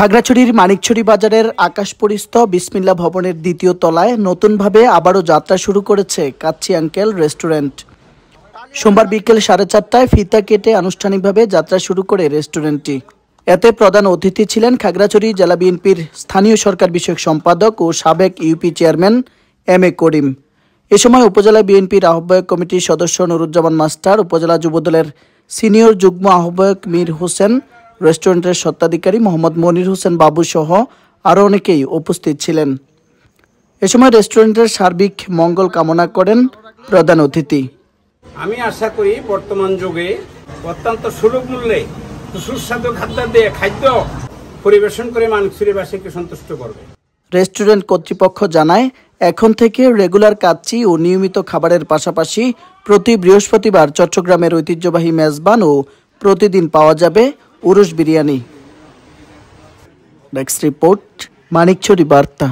খাগড়াছড়ির মানিকছড়ি বাজারের আকাশপরিস্থ বিসমিল্লাহ ভবনের দ্বিতীয় তলায় নতুনভাবে আবারও যাত্রা শুরু করেছে কাচ্চি আঙ্কেল রেস্টুরেন্ট। সোমবার বিকেল 4:30টায় ফিতা কেটে আনুষ্ঠানিকভাবে যাত্রা শুরু করে রেস্টুরেন্টটি। এতে প্রধান অতিথি ছিলেন খাগড়াছড়ি জেলা বিএনপির স্থানীয় সরকার বিষয়ক সম্পাদক ও সাবেক ইউপি চেয়ারম্যান এম এ করিম। এ সময় উপজেলা বিএনপির আহ্বায়ক কমিটির সদস্য নুরুজ্জামান মাস্টার, উপজেলা যুবদলের সিনিয়র যুগ্ম আহ্বায়ক মীর হোসেন, রেস্টুরেন্টের স্বত্বাধিকারী মোহাম্মদ মনির হোসেন বাবু সহ আরও অনেকেই উপস্থিত ছিলেন। এ সময় রেস্টুরেন্টের সার্বিক মঙ্গল কামনা করেন প্রধান অতিথি। আমি আশা করি বর্তমান যুগে অত্যন্ত সুলভ মূল্যে সুস্বাদু খাদ্য পরিবেশন করে মানিকছড়িবাসীকে সন্তুষ্ট করবে। রেস্টুরেন্ট কর্তৃপক্ষ জানায়, এখন থেকে রেগুলার কাচ্চি ও নিয়মিত খাবারের পাশাপাশি প্রতি বৃহস্পতিবার চট্টগ্রামের ঐতিহ্যবাহী মেজবান ও প্রতিদিন পাওয়া যাবে উরুশ বিরিয়ানি। নেক্সট রিপোর্ট, মানিকছড়ি বার্তা।